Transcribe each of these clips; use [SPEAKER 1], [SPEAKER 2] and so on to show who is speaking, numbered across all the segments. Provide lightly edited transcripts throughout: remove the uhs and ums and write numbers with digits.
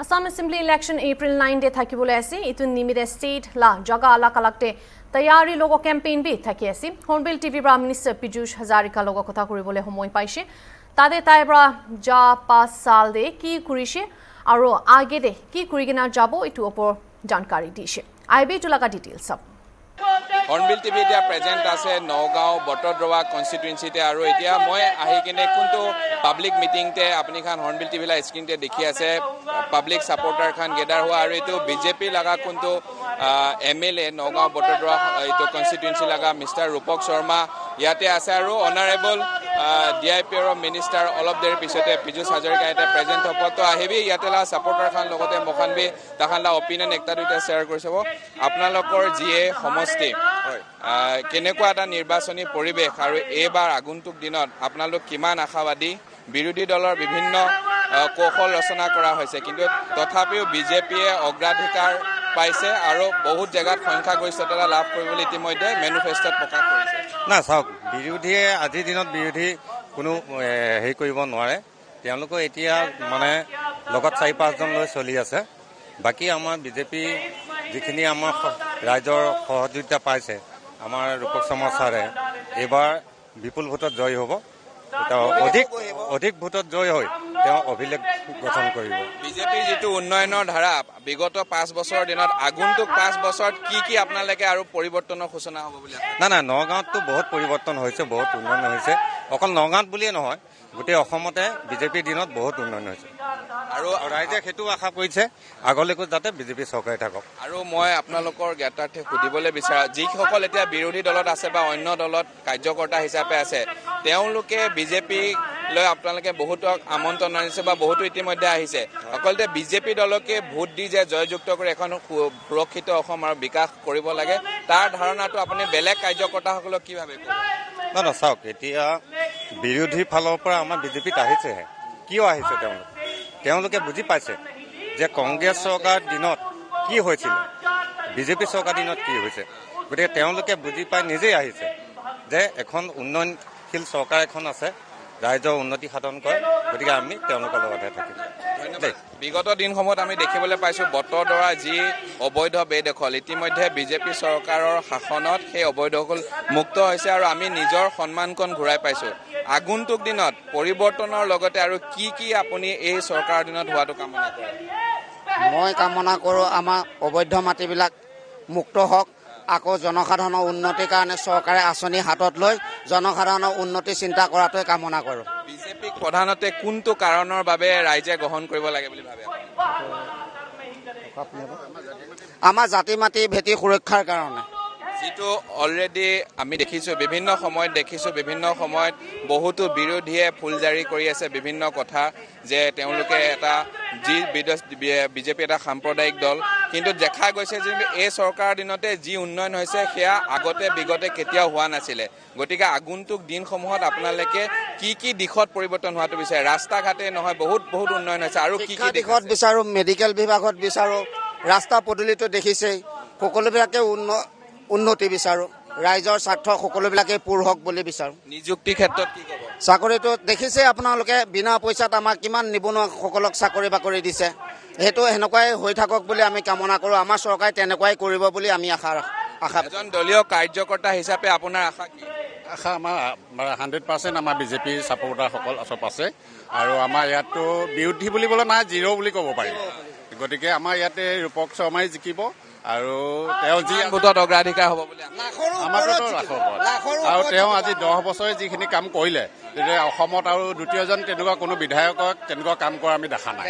[SPEAKER 1] Assam Assembly election April 9 de thakibole ase itu nimide state la jaga alak alakte tayari logo campaign bi thaki ase Hornbill TV Prime Minister Piyush Hazarika logo kotha koribole homoy paise tade taibra ja 5 sal de ki kurise aro age de ki kurigena jabo itu opor jankari dishe IB tulaga details sab
[SPEAKER 2] Hornbill TV এতিয়া present আছে নগাঁও বটদ্ৰৱা কনস্টিটুৱেন্সিতে আৰু এতিয়া মই আহি কিনে কোনটো public মিটিংতে আপুনি খান hornbill TV লা স্ক্ৰিনতে দেখি আছে পাব্লিক সাপোৰ্টাৰ খান গেদাৰ হোৱা আৰু এইটো বিজেপি লাগা কোনটো এমএলএ নগাঁও বটদ্ৰৱা এইটো কনস্টিটুৱেন্সি লাগা মিষ্টাৰ ৰূপক শৰ্মা ইয়াতে আছে আৰু অনাৰেবল ডিআইপিৰ মিনিষ্টাৰ অলপ দেৰি পিছতে পীযুষ হাজৰিকা এটা প্ৰেজেন্ট হ'ব তো আহিবি ইয়াতে লা সাপোৰ্টাৰ খান লগতে মখানবি তাখান লা অপিনিয়ন একটা দুটা শেয়াৰ কৰিছব আপোনালোকৰ যিয়ে সমষ্টি কেনেকুৱা এটা নিৰ্বাচনী পৰিবেশ আৰু এইবাৰ আগন্তুক দিনত আপোনালোক কিমান আশাবাদী বিৰোধী দলৰ বিভিন্ন কৌশল ৰচনা কৰা হৈছে কিন্তু তথাপিও বিজেপিয়ে অগ্ৰাধিকাৰ পাইছে আৰু বহুত জায়গাত সংখ্যাগৰিষ্ঠতা লাভ কৰিবলৈ ইতিমধ্যে মেনিফেষ্টত প্ৰকাশ কৰিছে
[SPEAKER 3] না চাওক বিৰোধীয়ে আজিৰ দিনত বিৰোধী কোনো হেৰি কৰিব নোৱাৰে তেওঁলোকে এতিয়া মানে লগত 4-5 জন লৈ চলি আছে বাকি আমাৰ বিজেপি যিখিনি আমাৰ ৰাইজৰ সহযোগিতা পাইছে আমাৰ ৰূপক শৰ্মা ছাৰে এবাৰ বিপুল ভোটত জয় হ'ব অধিক ভোটত জয় হৈ তেওঁ অভিলেখ গঠন কৰিব
[SPEAKER 2] বিজেপি যেটো উন্নয়নৰ ধাৰা বিগত 5 বছৰৰ দিনত আগন্তুক 5 বছৰত কি আপোনালোকে আৰু পৰিৱৰ্তনৰ সূচনা হ'ব বুলি
[SPEAKER 3] না নগাঁৱতো বহুত পৰিৱৰ্তন হৈছে বহুত উন্নয়ন হৈছে অকল নগাঁৱত বুলিয়ে নহয় গোটেই অসমতে বিজেপিৰ দিনত বহুত উন্নয়ন হৈছে আৰু ৰাইজে সেইটো আশা কৰিছে আগলৈকো যাতে বিজেপি চৰকাৰে থাকক
[SPEAKER 2] আৰু মই আপোনালোকৰ জ্ঞাতাৰ্থে সুধিবলৈ বিচাৰা যিসকল এতিয়া বিৰোধী দলত আছে বা অন্য দলত কাৰ্যকৰ্তা হিচাপে আছে তেওঁলোকে বিজেপি লৈ আপোনালোকে বহুতক আমন্ত্ৰণ আনিছে বা বহুতো ইতিমধ্যে আহিছে অকলতে বিজেপি দলকে ভোট দি যে জয়যুক্ত কৰি এখন সুৰক্ষিত অসম আৰু বিকাশ কৰিব লাগে তাৰ ধাৰণাটো আপুনি বেলেগ কাৰ্যকৰ্তাসকলক কি ভাবে
[SPEAKER 3] না চাওক এতিয়া বিৰোধী ফালৰ পৰা আমাৰ বিজেপিত আহিছেহে কিয় আহিছে তেওঁলোকে বুজি পাইছে যে কংগ্ৰেছ চৰকাৰ দিনত কি হৈছিল বিজেপি চৰকাৰ দিনত কি হৈছে গতিকে তেওঁলোকে বুজি পাই নিজেই আহিছে যে এখন উন্নয়নশীল চৰকাৰ এখন আছে ৰাইজৰ উন্নতি সাধন কৰে গতিকে আমি তেওঁলোকৰ লগতে থাকিম
[SPEAKER 2] বিগত দিনসমূহত আমি দেখিবলৈ পাইছো বটদ্ৰৱা যি অবৈধ বেদখল ইতিমধ্যে বিজেপি চৰকাৰৰ শাসনত সেই অবৈধকল মুক্ত হৈছে আৰু আমি নিজৰ সন্মানকণ ঘূৰাই পাইছো আগন্তুক দিনত পৰিৱৰ্তনৰ লগতে আৰু কি আপুনি এই চৰকাৰৰ দিনত হোৱাটো কামনা কৰে
[SPEAKER 4] মই কামনা কৰোঁ আমাৰ অবৈধ মাটিবিলাক মুক্ত হওক আকৌ জনসাধাৰণৰ উন্নতিৰ কাৰণে চৰকাৰে আঁচনি হাতত লৈ জনসাধাৰণৰ উন্নতি চিন্তা কৰাটোৱে কামনা কৰোঁ
[SPEAKER 2] বিজেপিক প্ৰধানতে কোনটো কাৰণৰ বাবে ৰাইজে গ্ৰহণ কৰিব লাগে বুলি ভাবে
[SPEAKER 4] আমাৰ জাতি মাটি ভেটি সুৰক্ষাৰ কাৰণে
[SPEAKER 2] যিটো অলৰেডি আমি দেখিছো বিভিন্ন সময়ত বহুতো বিৰোধীয়ে ফুলজাৰি কৰি আছে বিভিন্ন কথা যে তেওঁলোকে এটা যি বিজেপি এটা সাম্প্ৰদায়িক দল কিন্তু দেখা গৈছে যে এই চৰকাৰৰ দিনতে যি উন্নয়ন হৈছে সেয়া বিগতে কেতিয়াও হোৱা নাছিলে গতিকে আগন্তুক দিনসমূহত আপোনালোকে কি দিশত পৰিৱৰ্তন হোৱাটো বিচাৰে ৰাস্তা ঘাটে নহয় বহুত উন্নয়ন হৈছে আৰু কি
[SPEAKER 4] দিশত বিচাৰো মেডিকেল বিভাগত বিচাৰো ৰাস্তা পদূলিটো দেখিছেই সকলোবিলাকে উন্নতি বিচাৰো ৰাইজৰ স্বাৰ্থ সকলোবিলাকে পূৰ হওক বুলি বিচাৰো
[SPEAKER 2] নিযুক্তি ক্ষেত্ৰত কি ক'ব
[SPEAKER 4] চাকৰিটো দেখিছে আপোনালোকে বিনা পইচাত আমাক কিমান নিবনুৱাসকলক চাকৰি বাকৰি দিছে সেইটো সেনেকুৱাই হৈ থাকক বুলি আমি কামনা কৰোঁ আমাৰ চৰকাৰে তেনেকুৱাই কৰিব বুলি আমি আশা
[SPEAKER 2] এজন দলীয় কাৰ্যকৰ্তা হিচাপে আপোনাৰ আশা কি
[SPEAKER 5] আশা আমাৰ 100% আমাৰ বিজেপি ছাপোৰ্টাৰসকল চব আছে আৰু আমাৰ ইয়াততো বিৰোধী বুলিবলৈ নাই জিৰ' বুলি ক'ব পাৰি গতিকে আমাৰ ইয়াতে ৰূপক শৰ্মাই জিকিব আৰু তেওঁ যি
[SPEAKER 2] ভোটত অগ্ৰাধিকাৰ হ'ব বুলি
[SPEAKER 5] আমাৰতো ৰাখক আৰু তেওঁ আজি 10 বছৰে যিখিনি কাম কৰিলে তেতিয়া অসমত আৰু দ্বিতীয়জন তেনেকুৱা কোনো বিধায়কক তেনেকুৱা কাম কৰা আমি দেখা নাই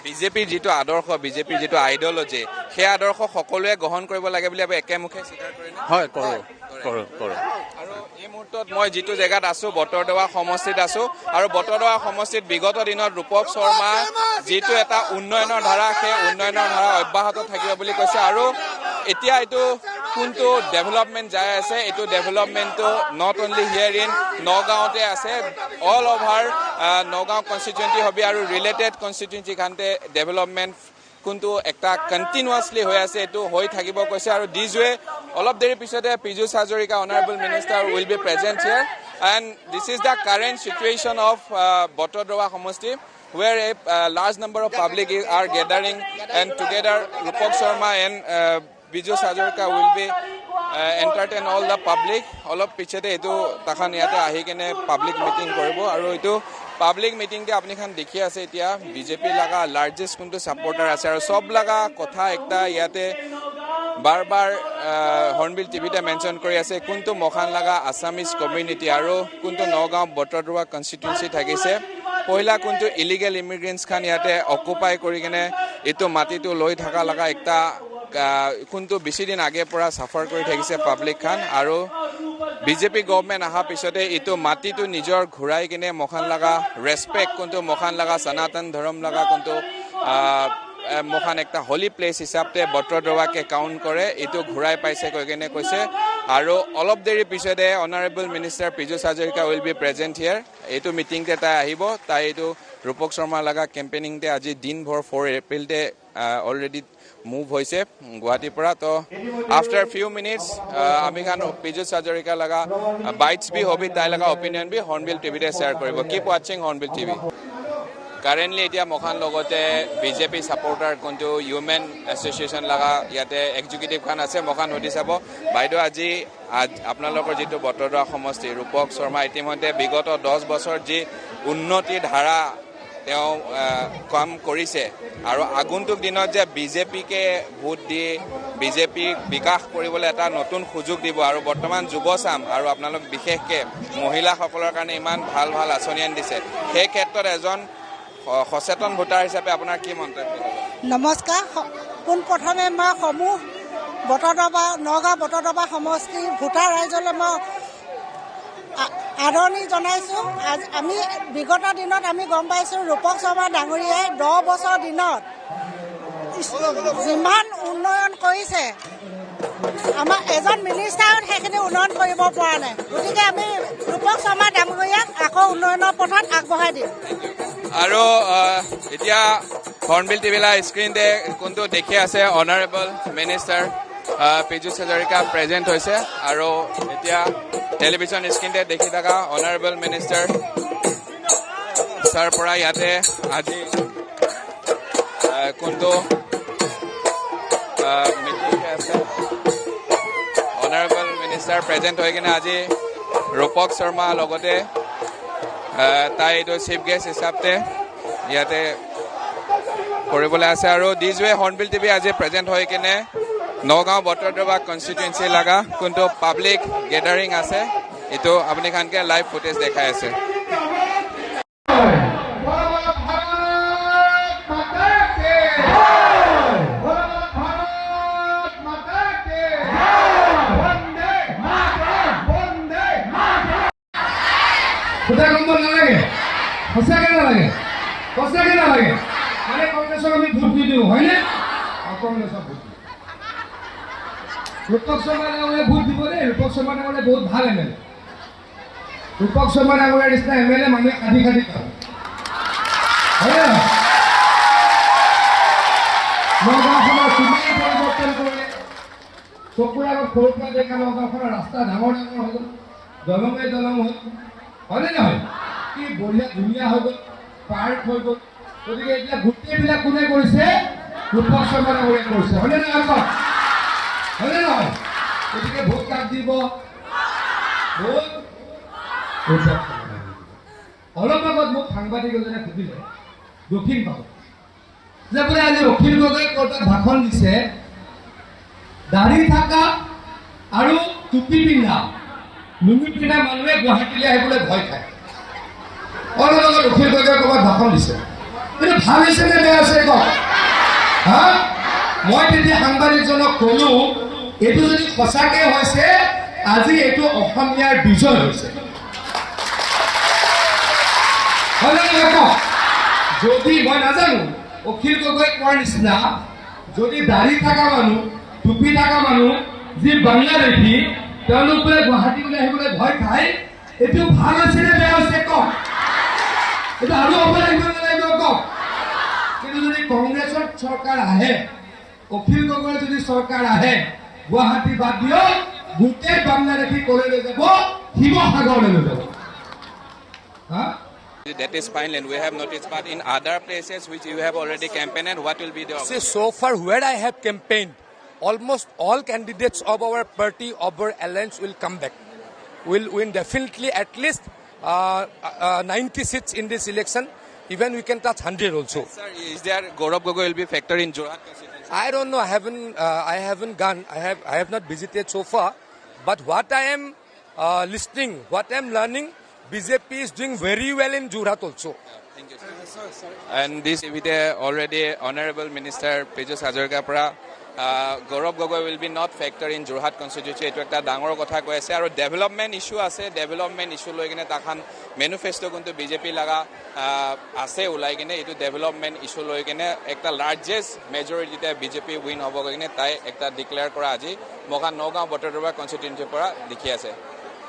[SPEAKER 2] বিজেপিৰ যিটো আদৰ্শ বিজেপিৰ যিটো আইডিঅলজি সেই আদৰ্শ সকলোৱে গ্ৰহণ কৰিব লাগে বুলি একেমুখে স্বীকাৰ কৰে
[SPEAKER 5] হয় কৰোঁ
[SPEAKER 2] আৰু এই মুহূৰ্তত মই যিটো জেগাত আছো বটদ্ৰৱা সমষ্টিত আছো আৰু বটদ্ৰৱা সমষ্টিত বিগত দিনত ৰূপক শৰ্মা যিটো এটা উন্নয়নৰ ধাৰা সেই উন্নয়নৰ ধাৰা অব্যাহত থাকিব বুলি কৈছে আৰু এতিয়া এইটো কোনটো ডেভেলপমেণ্ট যাই আছে এইটো ডেভেলপমেণ্টটো নট অনলি হিয়াৰ ইন নগাঁৱতে আছে অল অভাৰ নগাঁও কনষ্টিটুৱেণ্টি হবি আৰু ৰিলেটেড কনষ্টিটুৱেণ্টি খানতে ডেভেলপমেণ্ট কোনটো একটা কণ্টিনিউয়াছলি হৈ আছে এইটো হৈ থাকিব কৈছে আৰু দিছ ৱে অলপ দেৰি পিছতে Pijush Hazarika honourable minister will be present here and this is the current situation of Batadrava সমষ্টি where a large number of public are gathering, and together Rupok Sharma and Piyush Hazarika will be entertain all the public. Olop pichete etu takhan yate ahi kene public meeting koribo aru etu public meeting te apni khan dekhi ase etia BJP laga largest kuntu supporter ase aru sob laga kotha ekta yate bar Hornbill TV te mention kori ase kuntu mokhan laga Assamese community aru kuntu Nagaon Botodrowa constituency thakise pohila kuntu illegal immigrants khan yate occupy kori kene etu mati tu loi thaka laga ekta kuntu বেছি দিন আগে পৰা সাফাৰ কৰি থাকিছে public খান আৰু BJP government আহা পিছতে ইটো মাটিটো নিজৰ ঘূৰাই কিনে মখান লগা ৰেসপেক্ট কোনটো মখান লগা সনাতন ধৰ্ম লগা কোনটো মখান একটা হলি প্লেস হিচাপতে বটদ্ৰৱাকে কাউন্ট কৰে ইটো ঘূৰাই পাইছে কৈ কিনে কৈছে আৰু অলপ দেৰি পিছতে honourable minister Piyush Hazarika will be present here এইটো মিটিংতে তাই আহিব তাই এইটো ৰূপক শৰ্মা লগা কেম্পেইনিংতে আজি দিনভৰ 4 এপ্ৰিলতে অলৰেডি মুভ হৈছে গুৱাহাটীৰ পৰা তো আফটাৰ ফিউ মিনিটস আমি খান পীযুষ হাজৰিকা লগা বাইটস বি হবি তাই লগা অপিনিয়ন বি হৰ্নবিল টিভিতে শ্বেয়াৰ কৰিব কিপ ৱাচিং হৰ্নবিল টিভি কাৰেণ্টলি এতিয়া মখান লগতে বিজেপি সাপোৰ্টাৰ কোনটো হিউমেন এছ'চিয়েশ্যন লগা ইয়াতে এক্সিকিউটিভ খান আছে মখান সুধি চাব বাইদেউ আজি আপোনালোকৰ যিটো বটদ্ৰৱা সমষ্টি ৰূপক শৰ্মা ইতিমধ্যে বিগত 10 বছৰ যি উন্নতি ধাৰা তেওঁ কাম কৰিছে আৰু আগন্তুক দিনত যে বিজেপিকে ভোট দি বিজেপিক বিকাশ কৰিবলৈ এটা নতুন সুযোগ দিব আৰু বৰ্তমান যুৱচাম আৰু আপোনালোক বিশেষকৈ মহিলাসকলৰ কাৰণে ইমান ভাল ভাল আঁচনি দিছে সেই ক্ষেত্ৰত এজন সচেতন ভোটাৰ হিচাপে আপোনাৰ কি মন্তব্য
[SPEAKER 6] নমস্কাৰ পোনপ্ৰথমে মই সমূহ বটদ্ৰৱা নগাঁও বটদ্ৰৱা সমষ্টিৰ ভোটাৰ ৰাইজলৈ মই আদৰণি জনাইছোঁ আমি বিগত দিনত আমি গম পাইছোঁ ৰূপক শৰ্মা ডাঙৰীয়াই 10 বছৰ দিনত যিমান উন্নয়ন কৰিছে আমাৰ এজন মিনিষ্টাৰত সেইখিনি উন্নয়ন কৰিব পৰা নাই গতিকে আমি ৰূপক শৰ্মা ডাঙৰীয়াক আকৌ উন্নয়নৰ পথত আগবঢ়াই দিম
[SPEAKER 2] আৰু এতিয়া হৰ্নবিল টিভি লা স্ক্ৰীনতে কোনটো দেখি আছে honourable minister Piyush Hazarika present হৈছে আৰু এতিয়া টেলিভিছন স্ক্ৰীনতে দেখি থকা অনাৰেবল মিনিষ্টাৰ ছাৰ পৰা ইয়াতে আজি কোনটো মিটিং আছে অনাৰেবল মিনিষ্টাৰ প্ৰেজেন্ট হৈ কিনে আজি ৰূপক শৰ্মা লগতে তাই এইটো চিফ গেষ্ট হিচাপতে ইয়াতে কৰিবলৈ আছে আৰু দিছ ৱে হৰ্নবিল টিভি আজি প্ৰেজেন্ট হৈ কিনে নগাঁও বটদ্ৰৱা কনষ্টিটুৱেঞ্চি লগা কোনটো পাব্লিক গেডাৰিং আছে এইটো আপুনি খানকে লাইভ ফুটেজ দেখাই আছে
[SPEAKER 7] সঁচাকে নালাগে মানে কংগ্ৰেছক আমি ভোট দি দিওঁ হয়নে কংগ্ৰেছক ভোট দিওঁ ৰূপক শৰ্মা ডাঙৰীয়াই ভোট দিব দেই ৰূপক শৰ্মা ডাঙৰীয়াই বহুত ভাল এম.এল.এ ৰূপক শৰ্মা ডাঙৰীয়াৰ নিচিনা এম.এল.এ মানুহে কাটি খাব হয়নে নগাঁওখনৰ কিমান পৰিৱৰ্তন কৰিলে চকুৰ আগত সৰুৰ পৰা দেখা নগাঁওখনৰ ৰাস্তা ডাঙৰ হৈ গ'ল দলং হ'ল হয়নে নহয় কি বঢ়িয়া ধুনীয়া হৈ গ'ল পাৰ্ক হৈ গ'ল গতিকে এতিয়া গোটেইবিলাক কোনে কৰিছে ৰূপক শৰ্মা ডাঙৰীয়াই কৰিছে হয়নে নহয় হয়নে নহয় গতিকে ভোট কাক দিব ভোট অলপ আগত মোক সাংবাদিক এজনে সুধিলে দক্ষিণ পাব যে বোলে আজি অখিল গগৈ কোৰ্টত ভাষণ দিছে দাঢ়ি থকা আৰু টুপি পিন্ধা লুঙি পিন্ধা মানুহে গুৱাহাটীলৈ আহিবলৈ ভয় খায় অলপ আগত অখিল গগৈ ক'ৰবাত ভাষণ দিছে কিন্তু ভাল হৈছে নে বেয়া হৈছে কওক হা মই তেতিয়া সাংবাদিকজনক ক'লো এইটো যদি সঁচাকৈ হৈছে আজি এইটো অসমীয়াৰ বিজয় হৈছে যদি মই নাজানো অখিল গগৈ কোৱাৰ নিচিনা যদি দাঢ়ি থকা মানুহ টুপি থকা মানুহ যি বাংলাদেশী তেওঁলোক বোলে গুৱাহাটীলৈ আহিবলৈ ভয় খায় এইটো ভাল হৈছে নে বেয়া হৈছে কওক এইটো আৰু হ'ব লাগিব নালাগিব কওক কিন্তু যদি কংগ্ৰেছৰ চৰকাৰ আহে অখিল গগৈৰ যদি চৰকাৰ আহে গুৱাহাটী বাদ দিয়ক গোটেই বাংলাদেশী কলৈ লৈ যাব শিৱসাগৰলৈ লৈ যাব হা
[SPEAKER 2] That is fine, and we have noticed, but in other places which you have already campaigned, and what will be the
[SPEAKER 8] See, so far where I have campaigned, almost all candidates of our party, of our alliance will come back. Will win definitely at least 90 seats in this election. Even we can touch 100 also.
[SPEAKER 2] Sir, is there Gaurav Gogoi will be factored in Jorhat constituency?
[SPEAKER 8] I don't know. I haven't gone. I have not visited so far. But what I am listening, what I am learning, BJP is doing very well in Jorhat also.
[SPEAKER 2] Thank you, sir. And this with already Honorable Minister Piyush Hajarika para Gaurav Gogoi will be not factored in Jorhat constituency. Etu ekta dangor kotha koi ase aru development issue ase. Development issue loi kine takhan manifesto kuntu BJP laga ase ulai kine etu development issue loi kine ekta largest majority te BJP win hobo kine tai ekta declare kora aji moga Nagaon Botodroba constituency para dikhi ase.